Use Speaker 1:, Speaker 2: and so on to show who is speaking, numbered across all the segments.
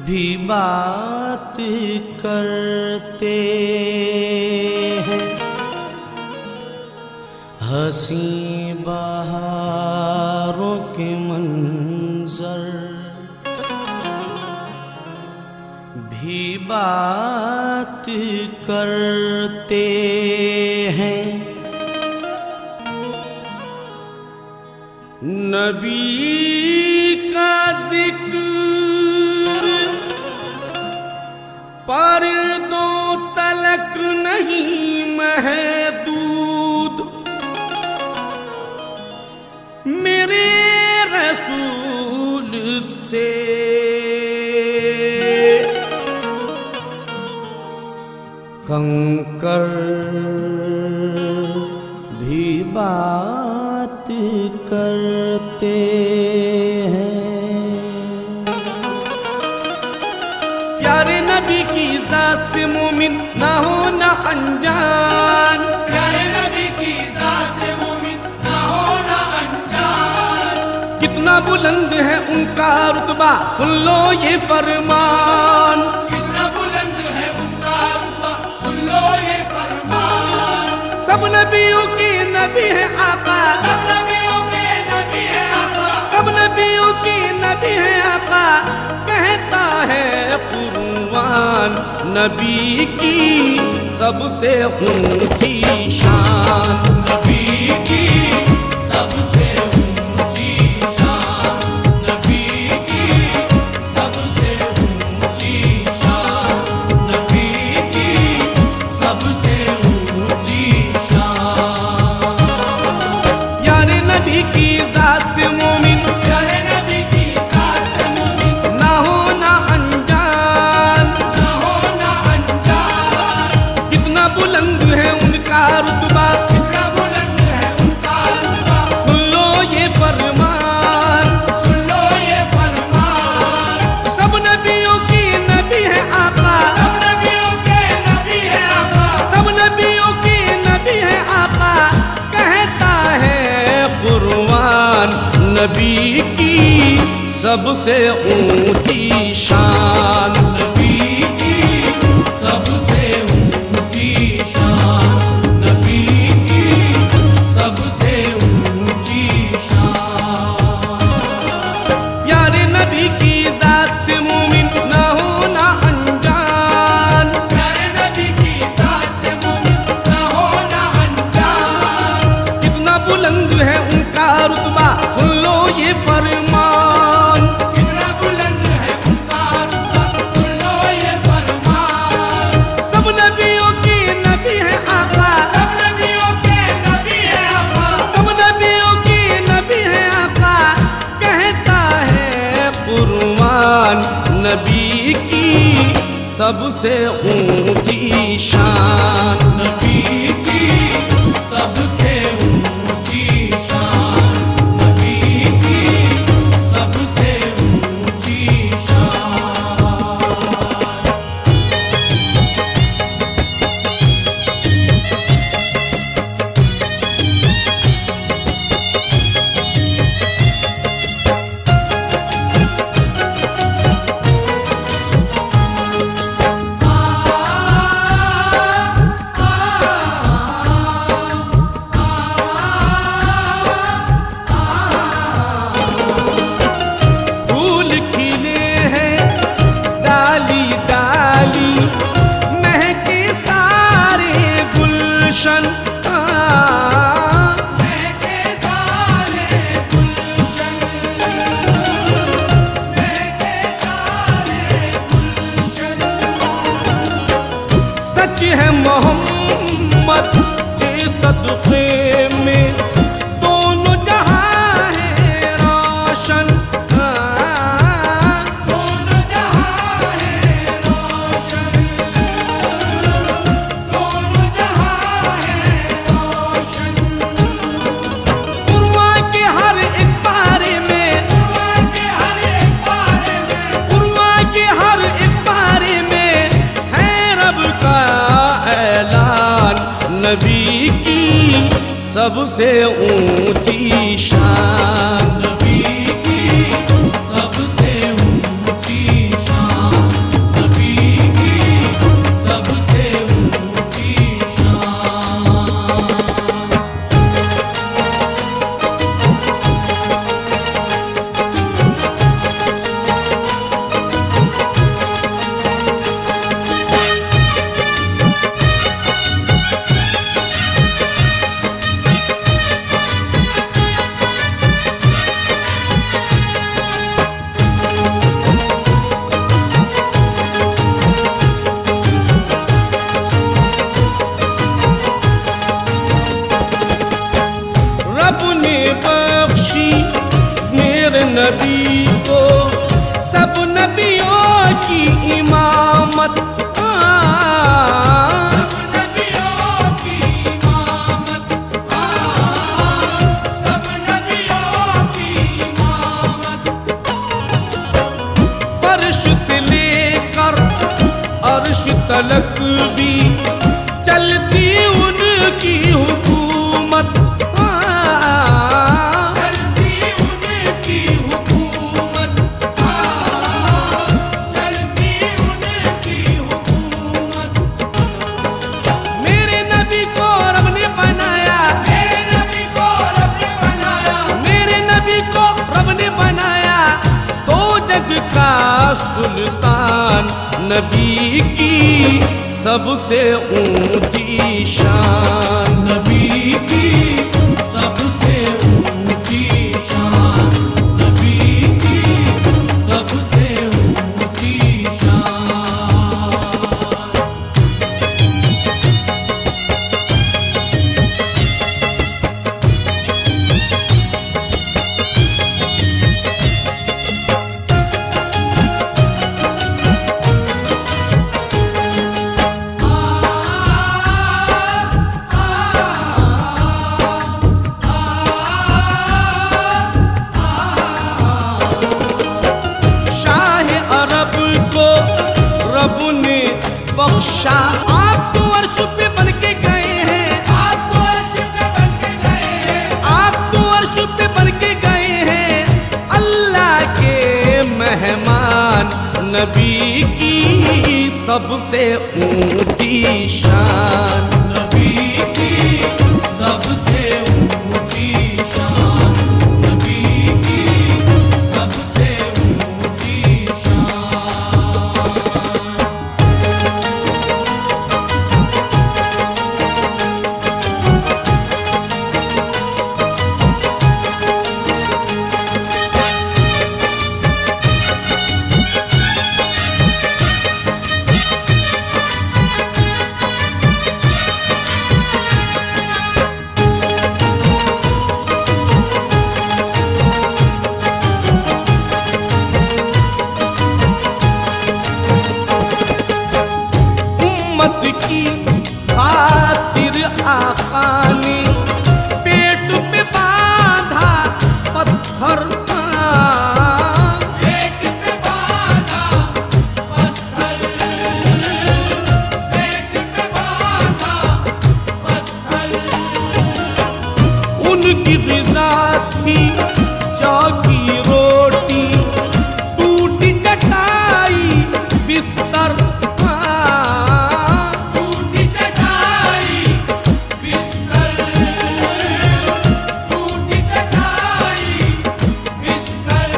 Speaker 1: भी बात करते हैं, हंसी बहारों के मंजर भी बात करते हैं। नबी का जिक्र पर्दों तलक नहीं महदूद, मेरे रसूल से कंकर भी बात करते हैं। प्यारे नबी की जात से मोमिन ना हो ना अनजान,
Speaker 2: प्यारे नबी की जात से मोमिन ना हो ना अनजान।
Speaker 1: कितना बुलंद है उनका रुतबा सुन लो ये फरमान,
Speaker 2: कितना बुलंद है उनका रुतबा सुन लो ये फरमान।
Speaker 1: सब नबियों के नबी है आका,
Speaker 2: सब नबियों के नबी है आका,
Speaker 1: सब नबियों के नबी है आका। कहता है कुरान नबी की सबसे ऊंची शान,
Speaker 2: नबी की सबसे ऊंची शान, नबी की सबसे ऊंची शान, नबी की सबसे ऊंची शान।
Speaker 1: यारे नबी की जात से मोमिन
Speaker 2: प्यारे नबी की जात से मोमिन
Speaker 1: ना हो ना अनजान,
Speaker 2: ना हो ना अनजान।
Speaker 1: कितना बुलंद है उनका रुतबा
Speaker 2: कितना बुलंद है उनका रुतबा
Speaker 1: सुन लो ये फरमान।
Speaker 2: सुन लो ये फरमान।
Speaker 1: सब नबियों की नबी है आका,
Speaker 2: सब नबियों के नबी है आका,
Speaker 1: सब नबियों की नबी है आका। कहता है कुरान नबी की सबसे ऊंची शान,
Speaker 2: नबी की सबसे ऊंची शान, नबी की सबसे ऊंची शान।
Speaker 1: प्यारे नबी की जात से मोमिन ना हो ना अनजान,
Speaker 2: प्यारे नबी की जात से मोमिन ना हो ना अनजान।
Speaker 1: कितना बुलंद है उनका रुतबा सुन लो ये फरमान।
Speaker 2: कितना बुलंद है उनका रुतबा सुन लो ये फरमान।
Speaker 1: सब नबियों की नबी है आका,
Speaker 2: सब नबियों के नबी है आका,
Speaker 1: सब नबियों की नबी है आका। कहता है कुरान नबी की सबसे ऊंची शान,
Speaker 2: नबी की सबसे ऊंची शान, नबी की सबसे ऊंची शान।
Speaker 1: फूल खिले हैं डाली डाली, महके सारे गुलशन।
Speaker 2: महके सारे गुलशन, महके सारे गुलशन।
Speaker 1: सच है मोहम्मद के सदक़े में दोनों जहां है रोशन।
Speaker 2: दोनों जहां है रोशन, दोनों जहां है रोशन।
Speaker 1: उर्वा के हर एक पारे में,
Speaker 2: उर्वा के हर एक पारे में,
Speaker 1: उर्वा के हर एक पारे में है रब का ऐलान। नबी की सबसे ऊंची शान,
Speaker 2: नबी की सबसे ऊंची शान,
Speaker 1: फर्श से लेकर अर्श तलक भी चलती उनकी हुकूमत।
Speaker 2: चलती उनकी हुकूमत, चलती उनकी हुकूमत।
Speaker 1: मेरे नबी को रब ने बनाया,
Speaker 2: मेरे नबी को रब ने बनाया,
Speaker 1: मेरे नबी को रब ने बनाया तो जग का सुल्तान। नबी की सबसे ऊंची शान,
Speaker 2: नबी की सबसे ऊंची शान, नबी की सबसे ऊंची शान।
Speaker 1: रब ने बख्शा। आप तो अर्श पे बन के गए हैं,
Speaker 2: आप तो अर्श पे बन के गए हैं,
Speaker 1: आप तो अर्श पे बन के गए हैं अल्लाह के मेहमान। नबी की सबसे ऊंची शान,
Speaker 2: नबी की सबसे ऊंची शान, नबी की सबसे ऊंची शान।
Speaker 1: उम्मत की खातिर आका ने पेट पे बांधा पत्थर।
Speaker 2: पेट पे बांधा पत्थर, पेट पे बांधा पत्थर।
Speaker 1: उनकी ग़िज़ा थी जौ की रोटी, टूटी चटाई बिस्तर।
Speaker 2: टूटी चटाई बिस्तर, टूटी चटाई बिस्तर।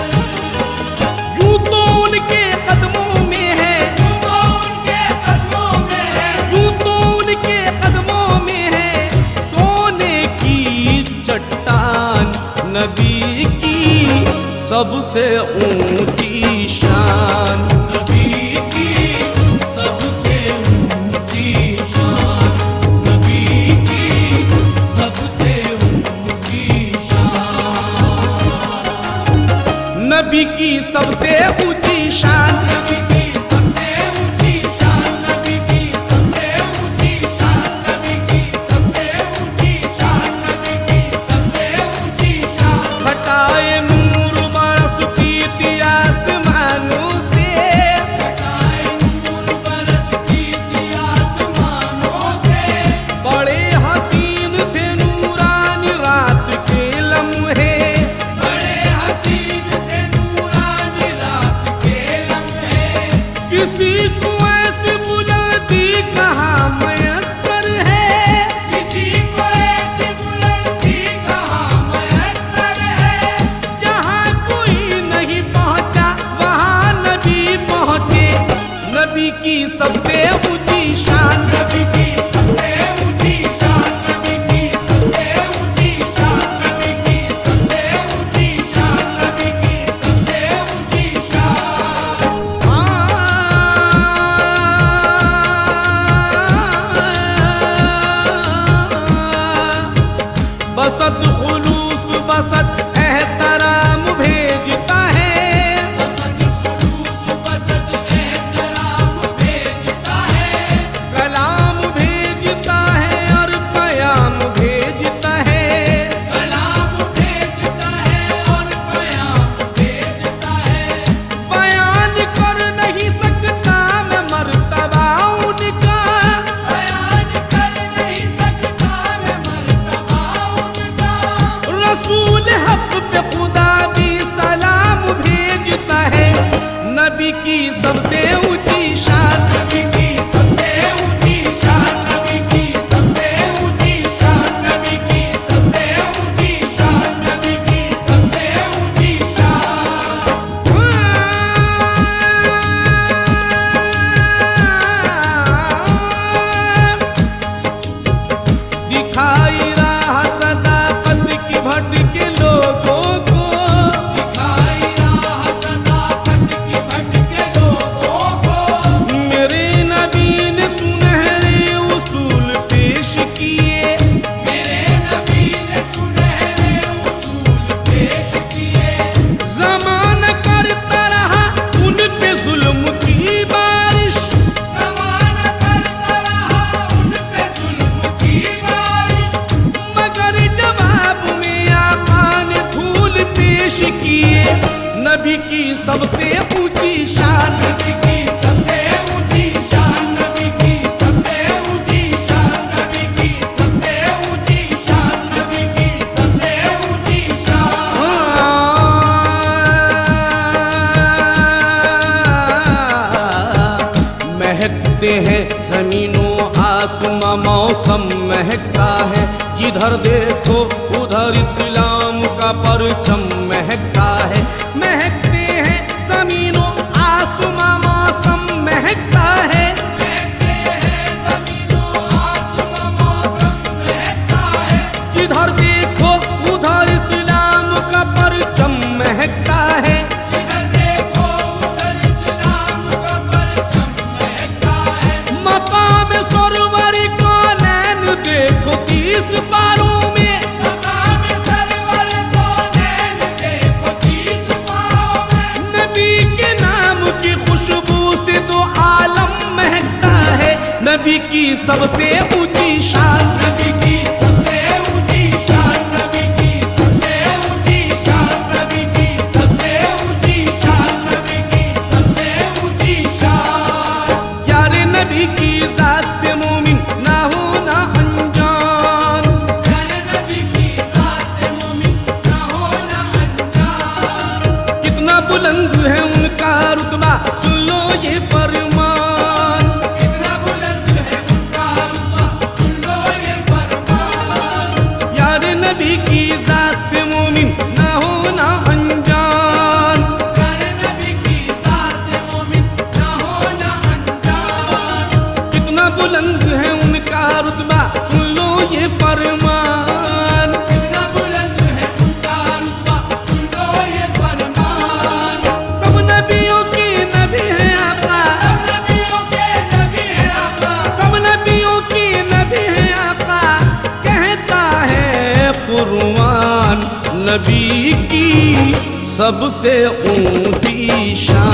Speaker 1: यूं तो उनके कदमों में है,
Speaker 2: यूं तो उनके कदमों में है,
Speaker 1: यूं तो उनके कदमों में है सोने की चट्टान। नबी की सबसे ऊंची शान,
Speaker 2: नबी की सबसे ऊंची शान, नबी की सबसे ऊंची शान।
Speaker 1: नबी की सबसे ऊंची शान,
Speaker 2: नबी की सबसे ऊंची शान, नबी की सबसे ऊंची शान, नबी की सबसे ऊंची शान, नबी की सबसे ऊंची शान।
Speaker 1: हटाए नूर बरसती थी आसमानों से,
Speaker 2: हटाए नूर बरसती थी आसमानों से।
Speaker 1: बड़े हसीन थे नूरानी रात के लम्हे।
Speaker 2: बड़े हसीन थे नूरानी रात के लम्हे।
Speaker 1: किसी को ऐसी बुलंदी कहाँ मयस्सर है,
Speaker 2: किसी को ऐसी बुलंदी कहाँ मयस्सर है।
Speaker 1: जहाँ कोई नहीं पहुँचा वहाँ नबी पहुँचे। नबी की सबसे ऊंची शान,
Speaker 2: नबी की सबसे ऊंची शान, नबी की सबसे ऊंची शान, नबी की सबसे ऊंची शान, नबी की सबसे ऊंची शान।
Speaker 1: बसत खुलूस बसत एहतराम भेजता है,
Speaker 2: बसत खुलूस बसत एहतराम भेजता है।
Speaker 1: नबी की सबसे ऊंची शान,
Speaker 2: नबी की सबसे ऊंची शान, नबी की सबसे ऊंची शान, नबी की सबसे ऊंची शान, नबी की सबसे ऊंची शान।
Speaker 1: दिखाई राह सदाकत की भटके लोगों को,
Speaker 2: दिखाई राह सदाकत की भटके लोगों को,
Speaker 1: मेरे नबी ने सुनहरे उसूल पेश किए,
Speaker 2: मेरे नबी ने सुनहरे उसूल पेश किए।
Speaker 1: ज़माना करता रहा उन पे जुल्म की बारिश,
Speaker 2: ज़माना करता रहा उन पे जुल्म की बारिश,
Speaker 1: मगर जवाब में आका ने फूल पेश किए। नबी की सबसे ऊंची शान,
Speaker 2: नबी की सबसे ऊंची शान, नबी की सबसे ऊंची शान, नबी की सबसे ऊंची शान, नबी की सबसे ऊंची शान।
Speaker 1: महकते हैं जमीनों आसमां, मौसम महकता है, जिधर देखो उधर इस्लाम का परचम महकता है। महकते हैं जमीनों आसमां, मौसम महकता है,
Speaker 2: महकते हैं ज़मीनों आसमां, मौसम महकता है,
Speaker 1: जिधर देखो उधर इस्लाम का परचम महकता है।
Speaker 2: जिधर देखो उधर इस्लाम का परचम महकता है।
Speaker 1: मकाम सरवर को नैन देखो 30 पारों में,
Speaker 2: मकाम सरवर को नैन देखो 30 पारों में,
Speaker 1: नबी के नाम की खुशबू से तो आलम महकता है। नबी की सबसे ऊंची शान,
Speaker 2: नबी की सबसे ऊंची शान, नबी की सबसे ऊंची शान, नबी की सबसे ऊंची शान, नबी की सबसे ऊंची शान।
Speaker 1: यारे नबी की जात से मोमिन ना हो ना अनजान,
Speaker 2: प्यारे नबी की जात से मोमिन ना हो ना अनजान।
Speaker 1: कितना बुलंद है उनका रुतबा, सुन लो ये फरमान।
Speaker 2: कितना बुलंद है उनका रुतबा, सुन लो ये फरमान।
Speaker 1: यारे नबी की जात से मोमिन ना हो ना अनजान,
Speaker 2: प्यारे नबी की जात से मोमिन ना हो ना अनजान।
Speaker 1: कितना बुलंद है उनका रुतबा, सुन लो ये फरमान।
Speaker 2: कितना बुलंद है उनका रुतबा, सुन लो ये फरमान।
Speaker 1: सब नबियों के नबी है आका,
Speaker 2: सब नबियों के नबी है आका,
Speaker 1: सब नबियों के नबी है आका, कहता है कुरआन। नबी की सबसे ऊंची शान।